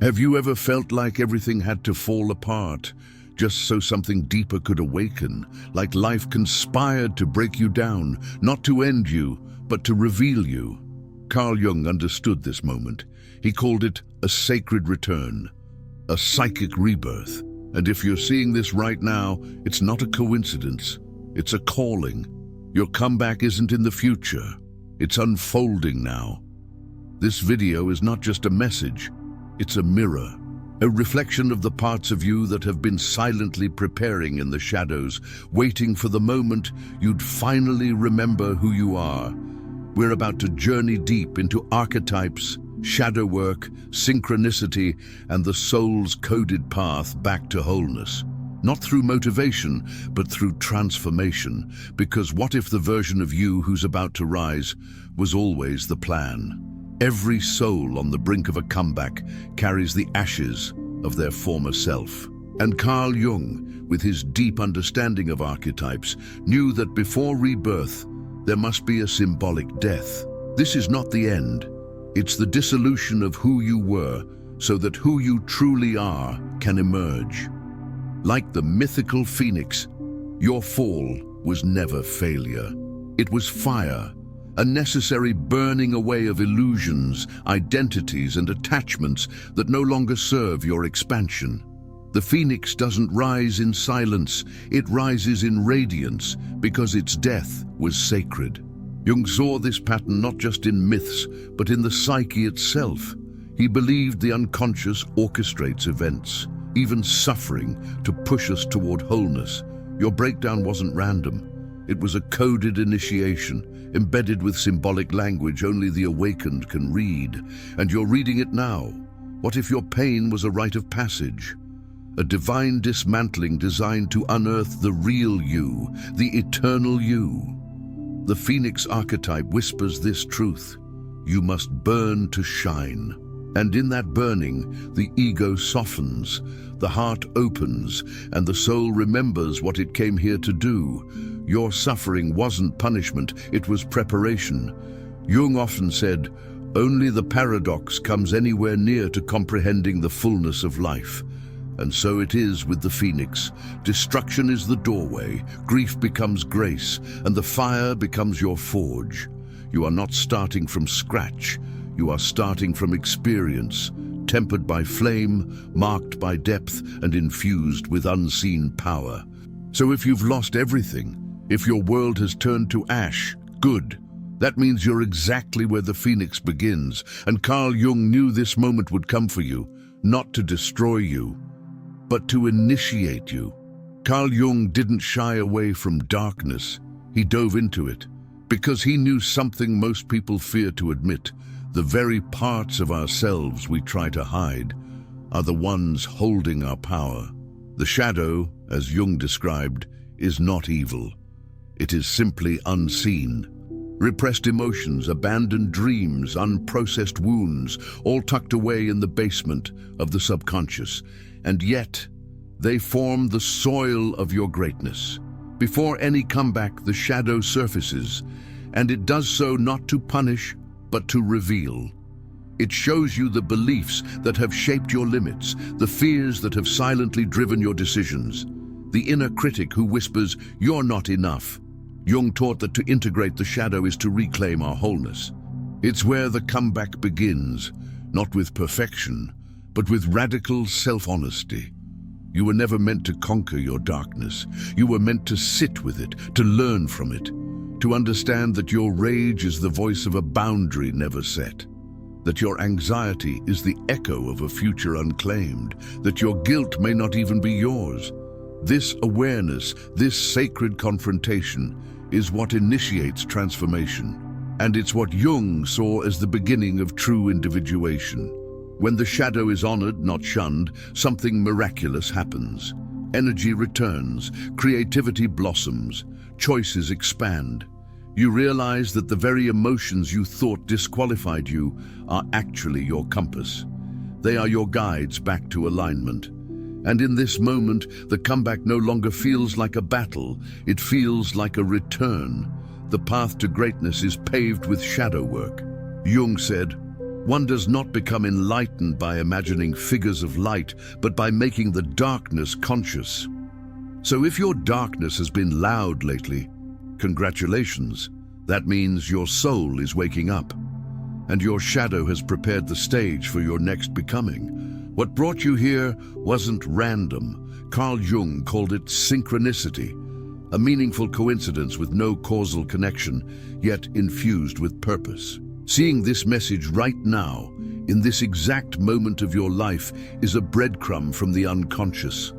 Have you ever felt like everything had to fall apart, just so something deeper could awaken, like life conspired to break you down, not to end you, but to reveal you? Carl Jung understood this moment. He called it a sacred return, a psychic rebirth. And if you're seeing this right now, it's not a coincidence. It's a calling. Your comeback isn't in the future. It's unfolding now. This video is not just a message. It's a mirror, a reflection of the parts of you that have been silently preparing in the shadows, waiting for the moment you'd finally remember who you are. We're about to journey deep into archetypes, shadow work, synchronicity, and the soul's coded path back to wholeness. Not through motivation, but through transformation. Because what if the version of you who's about to rise was always the plan? Every soul on the brink of a comeback carries the ashes of their former self. And Carl Jung, with his deep understanding of archetypes, knew that before rebirth, there must be a symbolic death. This is not the end. It's the dissolution of who you were, so that who you truly are can emerge. Like the mythical phoenix, your fall was never failure. It was fire, a necessary burning away of illusions, identities, and attachments that no longer serve your expansion. The phoenix doesn't rise in silence, it rises in radiance, because its death was sacred. Jung saw this pattern not just in myths, but in the psyche itself. He believed the unconscious orchestrates events, even suffering, to push us toward wholeness. Your breakdown wasn't random. It was a coded initiation, embedded with symbolic language only the awakened can read. And you're reading it now. What if your pain was a rite of passage? A divine dismantling designed to unearth the real you, the eternal you. The Phoenix archetype whispers this truth: you must burn to shine. And in that burning, the ego softens, the heart opens, and the soul remembers what it came here to do. Your suffering wasn't punishment, it was preparation. Jung often said, only the paradox comes anywhere near to comprehending the fullness of life. And so it is with the phoenix. Destruction is the doorway, grief becomes grace, and the fire becomes your forge. You are not starting from scratch, you are starting from experience, tempered by flame, marked by depth, and infused with unseen power. So if you've lost everything, if your world has turned to ash, good. That means you're exactly where the phoenix begins, and Carl Jung knew this moment would come for you, not to destroy you, but to initiate you. Carl Jung didn't shy away from darkness. He dove into it, because he knew something most people fear to admit. The very parts of ourselves we try to hide are the ones holding our power. The shadow, as Jung described, is not evil. It is simply unseen. Repressed emotions, abandoned dreams, unprocessed wounds, all tucked away in the basement of the subconscious. And yet, they form the soil of your greatness. Before any comeback, the shadow surfaces, and it does so not to punish, but to reveal. It shows you the beliefs that have shaped your limits, the fears that have silently driven your decisions, the inner critic who whispers, "You're not enough." Jung taught that to integrate the shadow is to reclaim our wholeness. It's where the comeback begins, not with perfection, but with radical self-honesty. You were never meant to conquer your darkness. You were meant to sit with it, to learn from it, to understand that your rage is the voice of a boundary never set, that your anxiety is the echo of a future unclaimed, that your guilt may not even be yours. This awareness, this sacred confrontation, is what initiates transformation. And it's what Jung saw as the beginning of true individuation. When the shadow is honored, not shunned, something miraculous happens. Energy returns, creativity blossoms, choices expand. You realize that the very emotions you thought disqualified you are actually your compass. They are your guides back to alignment. And in this moment, the comeback no longer feels like a battle, it feels like a return. The path to greatness is paved with shadow work. Jung said, One does not become enlightened by imagining figures of light, but by making the darkness conscious. So if your darkness has been loud lately, congratulations. That means your soul is waking up, and your shadow has prepared the stage for your next becoming. What brought you here wasn't random. Carl Jung called it synchronicity, a meaningful coincidence with no causal connection, yet infused with purpose. Seeing this message right now, in this exact moment of your life, is a breadcrumb from the unconscious,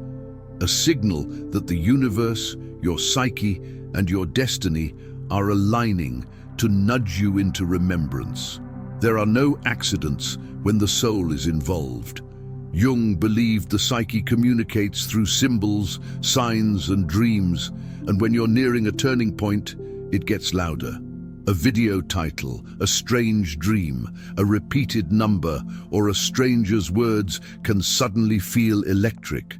a signal that the universe, your psyche, and your destiny are aligning to nudge you into remembrance. There are no accidents when the soul is involved. Jung believed the psyche communicates through symbols, signs, and dreams, and when you're nearing a turning point, it gets louder. A video title, a strange dream, a repeated number, or a stranger's words can suddenly feel electric.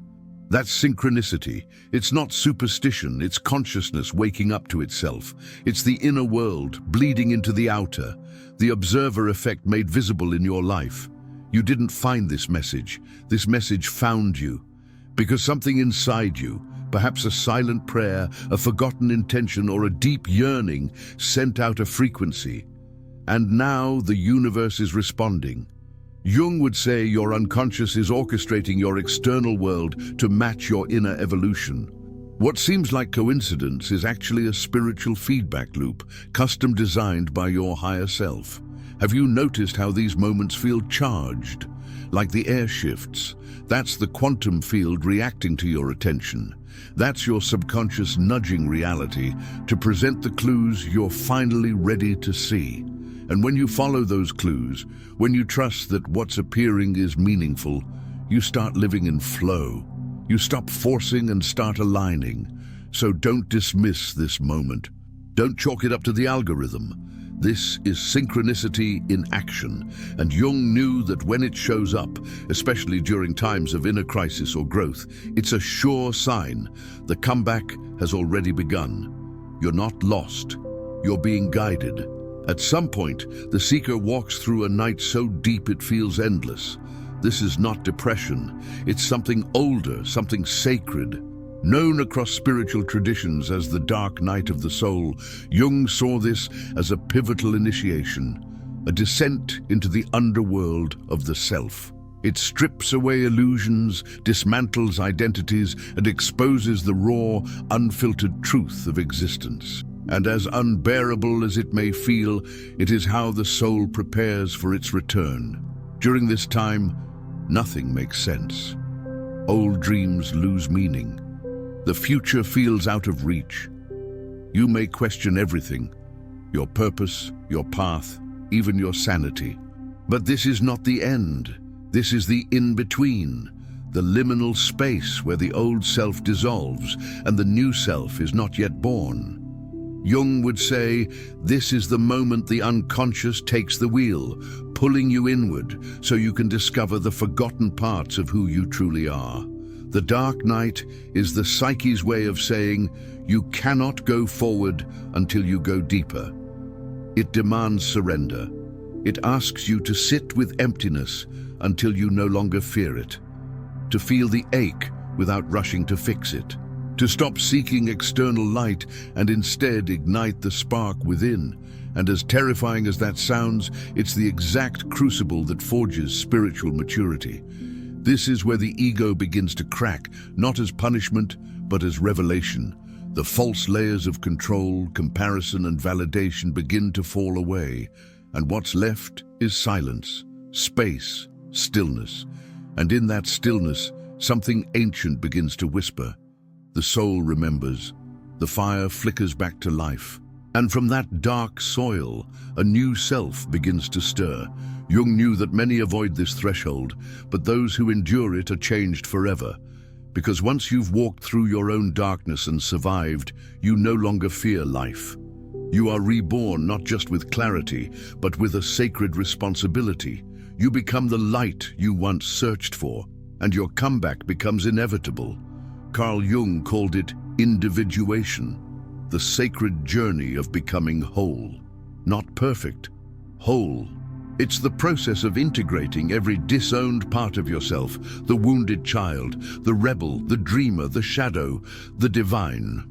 That's synchronicity. It's not superstition, it's consciousness waking up to itself. It's the inner world bleeding into the outer, the observer effect made visible in your life. You didn't find this message found you. Because something inside you, perhaps a silent prayer, a forgotten intention, or a deep yearning, sent out a frequency. And now the universe is responding. Jung would say your unconscious is orchestrating your external world to match your inner evolution. What seems like coincidence is actually a spiritual feedback loop, custom designed by your higher self. Have you noticed how these moments feel charged? Like the air shifts. That's the quantum field reacting to your attention. That's your subconscious nudging reality to present the clues you're finally ready to see. And when you follow those clues, when you trust that what's appearing is meaningful, you start living in flow. You stop forcing and start aligning. So don't dismiss this moment. Don't chalk it up to the algorithm. This is synchronicity in action, and Jung knew that when it shows up, especially during times of inner crisis or growth, it's a sure sign. The comeback has already begun. You're not lost. You're being guided. At some point, the seeker walks through a night so deep it feels endless. This is not depression. It's something older, something sacred. Known across spiritual traditions as the dark night of the soul, Jung saw this as a pivotal initiation, a descent into the underworld of the self. It strips away illusions, dismantles identities, and exposes the raw, unfiltered truth of existence. And as unbearable as it may feel, it is how the soul prepares for its return. During this time, nothing makes sense. Old dreams lose meaning. The future feels out of reach. You may question everything, your purpose, your path, even your sanity. But this is not the end. This is the in-between, the liminal space where the old self dissolves and the new self is not yet born. Jung would say, this is the moment the unconscious takes the wheel, pulling you inward so you can discover the forgotten parts of who you truly are. The dark night is the psyche's way of saying, you cannot go forward until you go deeper. It demands surrender. It asks you to sit with emptiness until you no longer fear it, to feel the ache without rushing to fix it, to stop seeking external light and instead ignite the spark within. And as terrifying as that sounds, it's the exact crucible that forges spiritual maturity. This is where the ego begins to crack, not as punishment, but as revelation. The false layers of control, comparison, and validation begin to fall away, and what's left is silence, space, stillness. And in that stillness, something ancient begins to whisper. The soul remembers. The fire flickers back to life. And from that dark soil, a new self begins to stir. Jung knew that many avoid this threshold, but those who endure it are changed forever. Because once you've walked through your own darkness and survived, you no longer fear life. You are reborn not just with clarity, but with a sacred responsibility. You become the light you once searched for, and your comeback becomes inevitable. Carl Jung called it individuation, the sacred journey of becoming whole. Not perfect, whole. It's the process of integrating every disowned part of yourself, the wounded child, the rebel, the dreamer, the shadow, the divine.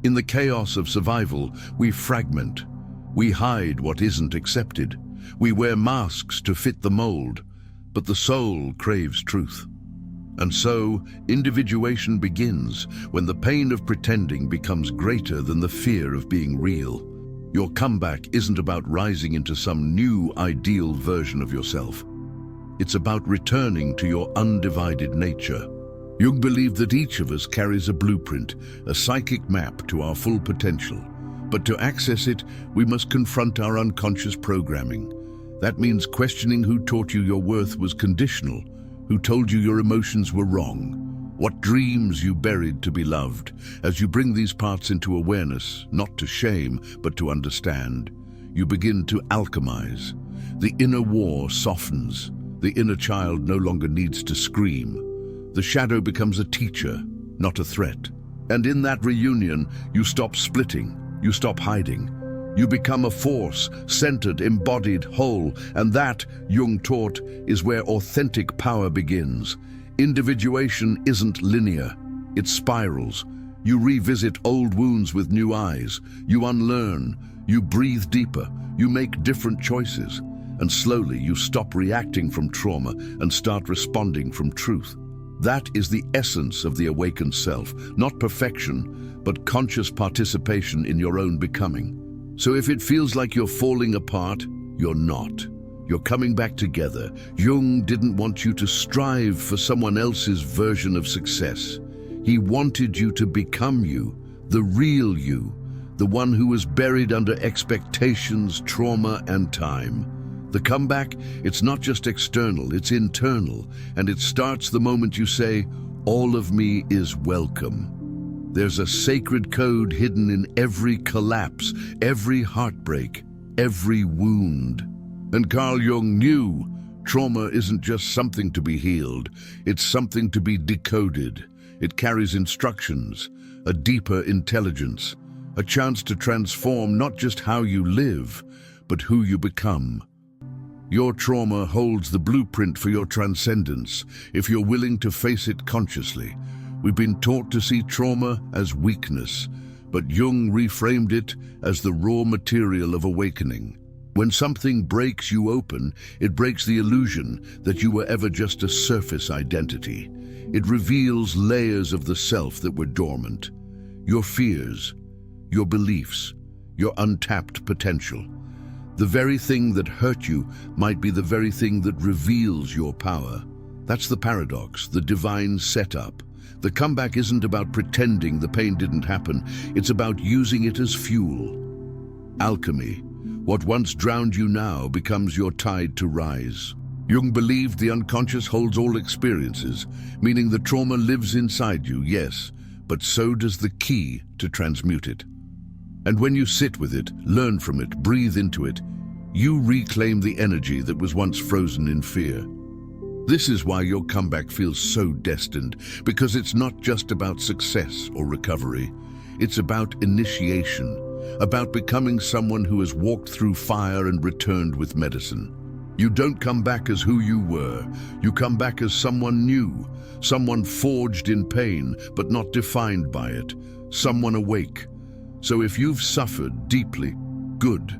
In the chaos of survival, we fragment. We hide what isn't accepted. We wear masks to fit the mold, but the soul craves truth. And so, individuation begins when the pain of pretending becomes greater than the fear of being real. Your comeback isn't about rising into some new ideal version of yourself. It's about returning to your undivided nature. Jung believed that each of us carries a blueprint, a psychic map to our full potential. But to access it, we must confront our unconscious programming. That means questioning who taught you your worth was conditional, who told you your emotions were wrong, what dreams you buried to be loved. As you bring these parts into awareness, not to shame, but to understand, you begin to alchemize. The inner war softens. The inner child no longer needs to scream. The shadow becomes a teacher, not a threat. And in that reunion, you stop splitting, you stop hiding. You become a force, centered, embodied, whole, and that, Jung taught, is where authentic power begins. Individuation isn't linear, it spirals. You revisit old wounds with new eyes, you unlearn, you breathe deeper, you make different choices, and slowly you stop reacting from trauma and start responding from truth. That is the essence of the awakened self, not perfection, but conscious participation in your own becoming. So if it feels like you're falling apart, you're not. You're coming back together. Jung didn't want you to strive for someone else's version of success. He wanted you to become you, the real you, the one who was buried under expectations, trauma, and time. The comeback, it's not just external, it's internal, and it starts the moment you say, "All of me is welcome." There's a sacred code hidden in every collapse, every heartbreak, every wound. And Carl Jung knew trauma isn't just something to be healed, it's something to be decoded. It carries instructions, a deeper intelligence, a chance to transform not just how you live, but who you become. Your trauma holds the blueprint for your transcendence if you're willing to face it consciously. We've been taught to see trauma as weakness, but Jung reframed it as the raw material of awakening. When something breaks you open, it breaks the illusion that you were ever just a surface identity. It reveals layers of the self that were dormant. Your fears, your beliefs, your untapped potential. The very thing that hurt you might be the very thing that reveals your power. That's the paradox, the divine setup. The comeback isn't about pretending the pain didn't happen, it's about using it as fuel. Alchemy. What once drowned you now becomes your tide to rise. Jung believed the unconscious holds all experiences, meaning the trauma lives inside you, yes, but so does the key to transmute it. And when you sit with it, learn from it, breathe into it, you reclaim the energy that was once frozen in fear. This is why your comeback feels so destined, because it's not just about success or recovery. It's about initiation, about becoming someone who has walked through fire and returned with medicine. You don't come back as who you were. You come back as someone new, someone forged in pain, but not defined by it, someone awake. So if you've suffered deeply, good.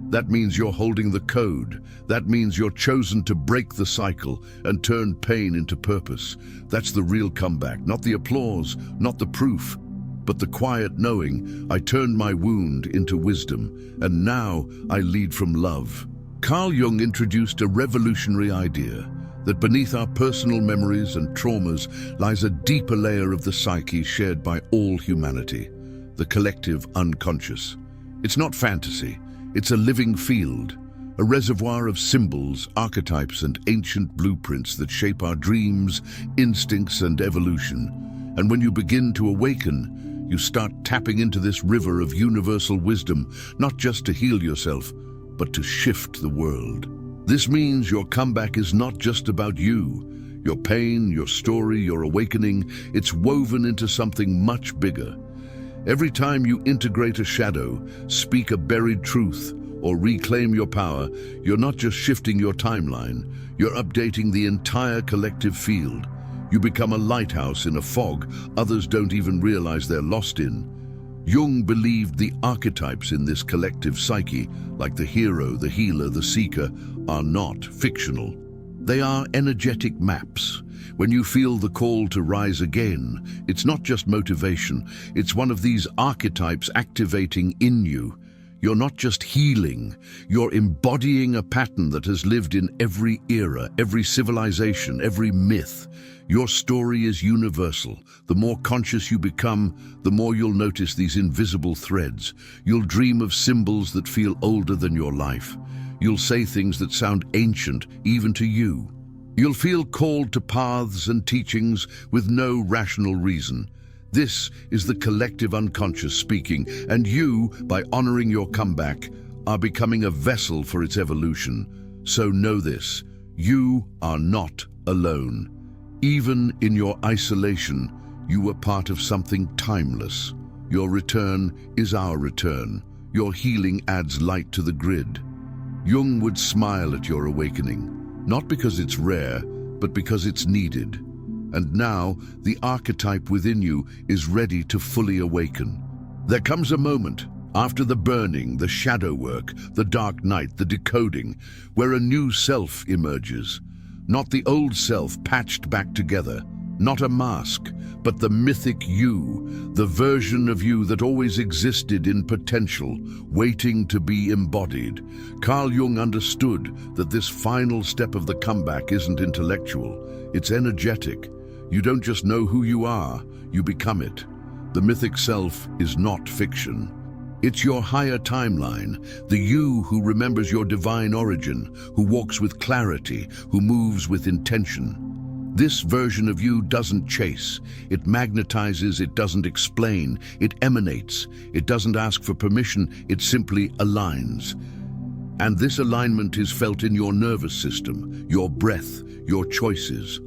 That means you're holding the code. That means you're chosen to break the cycle and turn pain into purpose. That's the real comeback, not the applause, not the proof, but the quiet knowing, I turned my wound into wisdom, and now I lead from love. Carl Jung introduced a revolutionary idea that beneath our personal memories and traumas lies a deeper layer of the psyche shared by all humanity, the collective unconscious. It's not fantasy. It's a living field, a reservoir of symbols, archetypes, and ancient blueprints that shape our dreams, instincts, and evolution. And when you begin to awaken, you start tapping into this river of universal wisdom, not just to heal yourself, but to shift the world. This means your comeback is not just about you. Your pain, your story, your awakening, it's woven into something much bigger. Every time you integrate a shadow, speak a buried truth, or reclaim your power, you're not just shifting your timeline, you're updating the entire collective field. You become a lighthouse in a fog others don't even realize they're lost in. Jung believed the archetypes in this collective psyche, like the hero, the healer, the seeker, are not fictional. They are energetic maps. When you feel the call to rise again, it's not just motivation, it's one of these archetypes activating in you. You're not just healing, you're embodying a pattern that has lived in every era, every civilization, every myth. Your story is universal. The more conscious you become, the more you'll notice these invisible threads. You'll dream of symbols that feel older than your life. You'll say things that sound ancient, even to you. You'll feel called to paths and teachings with no rational reason. This is the collective unconscious speaking, and you, by honoring your comeback, are becoming a vessel for its evolution. So know this, you are not alone. Even in your isolation, you were part of something timeless. Your return is our return. Your healing adds light to the grid. Jung would smile at your awakening, not because it's rare, but because it's needed. And now, the archetype within you is ready to fully awaken. There comes a moment, after the burning, the shadow work, the dark night, the decoding, where a new self emerges. Not the old self patched back together, not a mask, but the mythic you, the version of you that always existed in potential, waiting to be embodied. Carl Jung understood that this final step of the comeback isn't intellectual, it's energetic. You don't just know who you are, you become it. The mythic self is not fiction. It's your higher timeline, the you who remembers your divine origin, who walks with clarity, who moves with intention. This version of you doesn't chase, it magnetizes, it doesn't explain, it emanates, it doesn't ask for permission, it simply aligns. And this alignment is felt in your nervous system, your breath, your choices.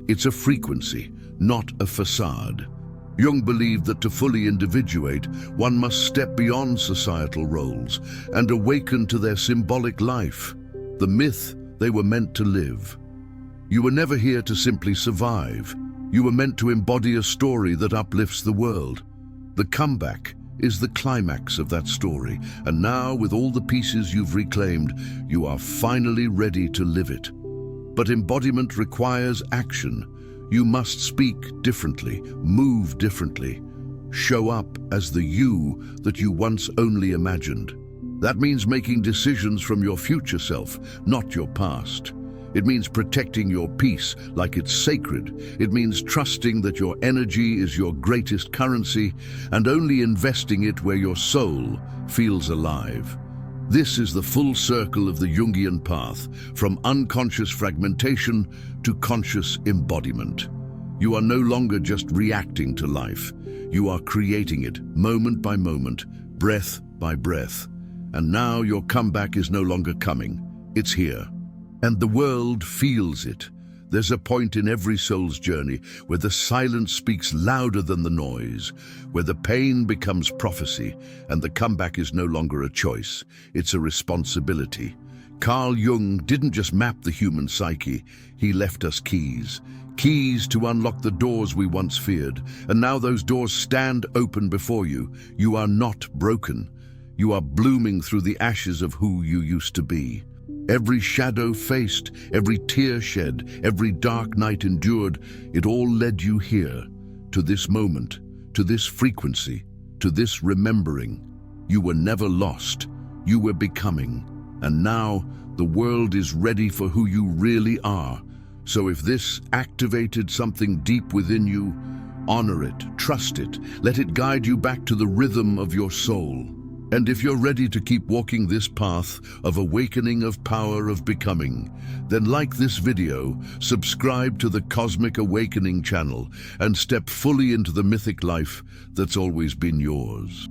It's a frequency, not a facade. Jung believed that to fully individuate, one must step beyond societal roles and awaken to their symbolic life, the myth they were meant to live. You were never here to simply survive. You were meant to embody a story that uplifts the world. The comeback is the climax of that story, and now, with all the pieces you've reclaimed, you are finally ready to live it. But embodiment requires action. You must speak differently, move differently, show up as the you that you once only imagined. That means making decisions from your future self, not your past. It means protecting your peace like it's sacred. It means trusting that your energy is your greatest currency and only investing it where your soul feels alive. This is the full circle of the Jungian path, from unconscious fragmentation to conscious embodiment. You are no longer just reacting to life. You are creating it, moment by moment, breath by breath. And now your comeback is no longer coming. It's here. And the world feels it. There's a point in every soul's journey where the silence speaks louder than the noise, where the pain becomes prophecy, and the comeback is no longer a choice, it's a responsibility. Carl Jung didn't just map the human psyche, he left us keys. Keys to unlock the doors we once feared, and now those doors stand open before you. You are not broken. You are blooming through the ashes of who you used to be. Every shadow faced, every tear shed, every dark night endured, it all led you here, to this moment, to this frequency, to this remembering. You were never lost, you were becoming, and now the world is ready for who you really are. So if this activated something deep within you, honor it, trust it, let it guide you back to the rhythm of your soul. And if you're ready to keep walking this path of awakening, of power, of becoming, then like this video, subscribe to the Cosmic Awakening channel, and step fully into the mythic life that's always been yours.